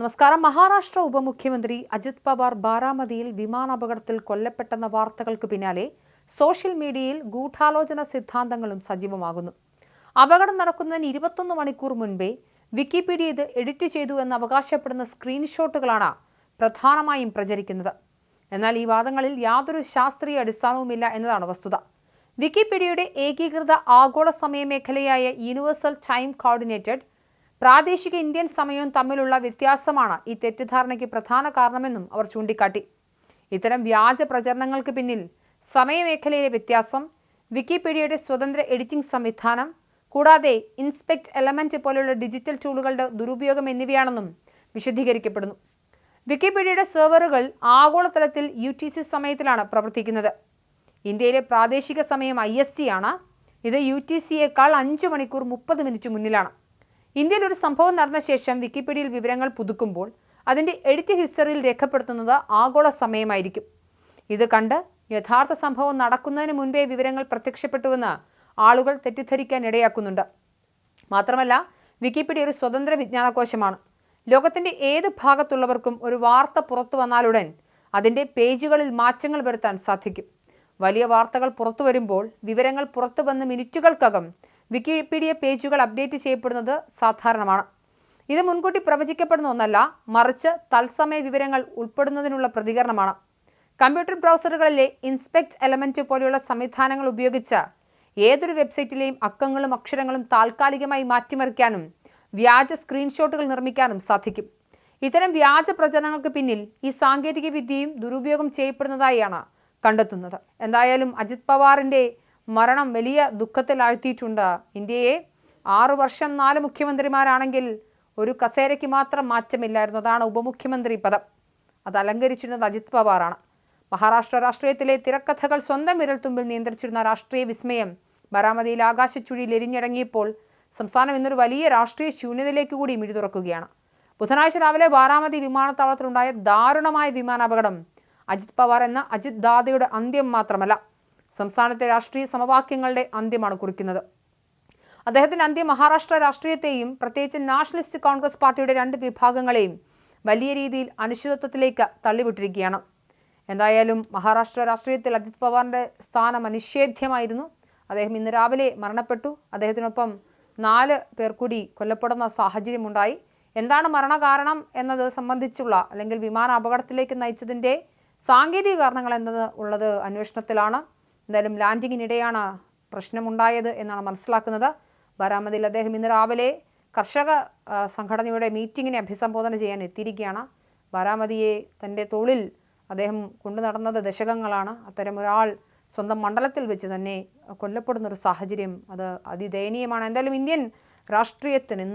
നമസ്കാരം. മഹാരാഷ്ട്ര ഉപമുഖ്യമന്ത്രി അജിത് പവാർ ബാരാമതിയിൽ വിമാനാപകടത്തിൽ കൊല്ലപ്പെട്ടെന്ന വാർത്തകൾക്ക് പിന്നാലെ സോഷ്യൽ മീഡിയയിൽ ഗൂഢാലോചന സിദ്ധാന്തങ്ങളും സജീവമാകുന്നു. അപകടം നടക്കുന്നതിന് 21 മണിക്കൂർ മുൻപേ വിക്കിപീഡിയ ഇത് എഡിറ്റ് ചെയ്തു എന്ന് അവകാശപ്പെടുന്ന സ്ക്രീൻഷോട്ടുകളാണ് പ്രധാനമായും പ്രചരിക്കുന്നത്. എന്നാൽ ഈ വാദങ്ങളിൽ യാതൊരു ശാസ്ത്രീയ അടിസ്ഥാനവുമില്ല എന്നതാണ് വസ്തുത. വിക്കിപീഡിയയുടെ ഏകീകൃത ആഗോള സമയ മേഖലയായ യൂണിവേഴ്സൽ ടൈം കോർഡിനേറ്റഡ് പ്രാദേശിക ഇന്ത്യൻ സമയവും തമ്മിലുള്ള വ്യത്യാസമാണ് ഈ തെറ്റിദ്ധാരണയ്ക്ക് പ്രധാന കാരണമെന്നും അവർ ചൂണ്ടിക്കാട്ടി. ഇത്തരം വ്യാജ പ്രചരണങ്ങൾക്ക് പിന്നിൽ സമയമേഖലയിലെ വ്യത്യാസം, വിക്കിപീഡിയയുടെ സ്വതന്ത്ര എഡിറ്റിംഗ് സംവിധാനം, കൂടാതെ ഇൻസ്പെക്ട് എലമെന്റ് പോലുള്ള ഡിജിറ്റൽ ടൂളുകളുടെ ദുരുപയോഗം എന്നിവയാണെന്നും വിശദീകരിക്കപ്പെടുന്നു. വിക്കിപീഡിയയുടെ സെർവറുകൾ ആഗോളതലത്തിൽ UTC സമയത്തിലാണ് പ്രവർത്തിക്കുന്നത്. ഇന്ത്യയിലെ പ്രാദേശിക സമയം IST ആണ്. ഇത് UTCയേക്കാൾ 5 മണിക്കൂർ 30 മിനിറ്റ് മുന്നിലാണ്. ഇന്ത്യയിൽ ഒരു സംഭവം നടന്ന ശേഷം വിക്കിപീഡിയയിൽ വിവരങ്ങൾ പുതുക്കുമ്പോൾ അതിൻ്റെ എഡിറ്റ് ഹിസ്റ്ററിയിൽ രേഖപ്പെടുത്തുന്നത് ആഗോള സമയമായിരിക്കും. ഇത് കണ്ട് യഥാർത്ഥ സംഭവം നടക്കുന്നതിന് മുൻപേ വിവരങ്ങൾ പ്രത്യക്ഷപ്പെട്ടുവെന്ന് ആളുകൾ തെറ്റിദ്ധരിക്കാൻ ഇടയാക്കുന്നുണ്ട്. മാത്രമല്ല, വിക്കിപീഡിയ ഒരു സ്വതന്ത്ര വിജ്ഞാനകോശമാണ്. ലോകത്തിൻ്റെ ഏത് ഭാഗത്തുള്ളവർക്കും ഒരു വാർത്ത പുറത്തു വന്നാലുടൻ അതിൻ്റെ പേജുകളിൽ മാറ്റങ്ങൾ വരുത്താൻ സാധിക്കും. വലിയ വാർത്തകൾ പുറത്തു വരുമ്പോൾ വിവരങ്ങൾ പുറത്തു വന്ന് മിനിറ്റുകൾക്കകം വിക്കിപീഡിയ പേജുകൾ അപ്ഡേറ്റ് ചെയ്യപ്പെടുന്നത് സാധാരണമാണ്. ഇത് മുൻകൂട്ടി പ്രവചിക്കപ്പെടുന്ന ഒന്നല്ല, മറിച്ച് തത്സമയ വിവരങ്ങൾ ഉൾപ്പെടുന്നതിനുള്ള പ്രതികരണമാണ്. കമ്പ്യൂട്ടർ ബ്രൗസറുകളിലെ ഇൻസ്പെക്ട് എലമെന്റ് പോലെയുള്ള സംവിധാനങ്ങൾ ഉപയോഗിച്ച് ഏതൊരു വെബ്സൈറ്റിലെയും അക്കങ്ങളും അക്ഷരങ്ങളും താൽക്കാലികമായി മാറ്റിമറിക്കാനും വ്യാജ സ്ക്രീൻഷോട്ടുകൾ നിർമ്മിക്കാനും സാധിക്കും. ഇത്തരം വ്യാജ പ്രചരണങ്ങൾക്ക് പിന്നിൽ ഈ സാങ്കേതിക വിദ്യയും ദുരുപയോഗം ചെയ്യപ്പെടുന്നതായാണ് കണ്ടെത്തുന്നത്. എന്തായാലും അജിത് പവാറിൻ്റെ മരണം വലിയ ദുഃഖത്തിൽ ആഴ്ത്തിയിട്ടുണ്ട്. ഇന്ത്യയെ 6 വർഷം 4 മുഖ്യമന്ത്രിമാരാണെങ്കിൽ ഒരു കസേരയ്ക്ക് മാത്രം മാറ്റമില്ലായിരുന്നു. അതാണ് ഉപമുഖ്യമന്ത്രി പദം. അത് അലങ്കരിച്ചിരുന്നത് അജിത് പവാറാണ്. മഹാരാഷ്ട്ര രാഷ്ട്രീയത്തിലെ തിരക്കഥകൾ സ്വന്തം വിരൽത്തുമ്പിൽ നിയന്ത്രിച്ചിരുന്ന രാഷ്ട്രീയ വിസ്മയം ബാരാമതിയിൽ ആകാശച്ചുഴിയിൽ എരിഞ്ഞടങ്ങിയപ്പോൾ സംസ്ഥാനം ഇന്നൊരു വലിയ രാഷ്ട്രീയ ശൂന്യതയിലേക്ക് കൂടി മിഴി തുറക്കുകയാണ്. ബുധനാഴ്ച രാവിലെ ബാരാമതി വിമാനത്താവളത്തിലുണ്ടായ ദാരുണമായ വിമാനാപകടം അജിത് പവാർ എന്ന അജിത് ദാദയുടെ അന്ത്യം മാത്രമല്ല, സംസ്ഥാനത്തെ രാഷ്ട്രീയ സമവാക്യങ്ങളുടെ അന്ത്യമാണ് കുറിക്കുന്നത്. അദ്ദേഹത്തിൻ്റെ അന്ത്യം മഹാരാഷ്ട്ര രാഷ്ട്രീയത്തെയും പ്രത്യേകിച്ച് നാഷണലിസ്റ്റ് കോൺഗ്രസ് പാർട്ടിയുടെ 2 വിഭാഗങ്ങളെയും വലിയ രീതിയിൽ അനിശ്ചിതത്വത്തിലേക്ക് തള്ളിവിട്ടിരിക്കുകയാണ്. എന്തായാലും മഹാരാഷ്ട്ര രാഷ്ട്രീയത്തിൽ അജിത് പവാറിൻ്റെ സ്ഥാനം അനിഷേധ്യമായിരുന്നു. അദ്ദേഹം ഇന്ന് രാവിലെ മരണപ്പെട്ടു. അദ്ദേഹത്തിനൊപ്പം 4 പേർ കൂടി കൊല്ലപ്പെടുന്ന സാഹചര്യമുണ്ടായി. എന്താണ് മരണകാരണം എന്നത് സംബന്ധിച്ചുള്ള അല്ലെങ്കിൽ വിമാന അപകടത്തിലേക്ക് നയിച്ചതിൻ്റെ സാങ്കേതിക കാരണങ്ങൾ ഉള്ളത് അന്വേഷണത്തിലാണ്. എന്തായാലും ലാൻഡിങ്ങിനിടെയാണ് പ്രശ്നമുണ്ടായത് എന്നാണ് മനസ്സിലാക്കുന്നത്. ബാരാമതിയിൽ അദ്ദേഹം ഇന്ന് രാവിലെ കർഷക സംഘടനയുടെ മീറ്റിങ്ങിനെ അഭിസംബോധന ചെയ്യാൻ എത്തിയിരിക്കുകയാണ്. ബാരാമതിയെ തൻ്റെ തോളിൽ അദ്ദേഹം കൊണ്ടു നടന്നത് ദശകങ്ങളാണ്. അത്തരം ഒരാൾ സ്വന്തം മണ്ഡലത്തിൽ വെച്ച് തന്നെ കൊല്ലപ്പെടുന്നൊരു സാഹചര്യം അത് അതിദയനീയമാണ്. എന്തായാലും ഇന്ത്യൻ രാഷ്ട്രീയത്തിന്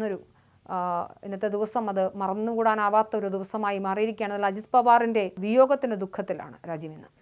ഇന്നത്തെ ദിവസം അത് മറന്നുകൂടാനാവാത്ത ഒരു ദിവസമായി മാറിയിരിക്കുകയാണ്. അജിത് പവാറിൻ്റെ വിയോഗത്തിൻ്റെ ദുഃഖത്തിലാണ് രാജ്യം ഇന്ന്.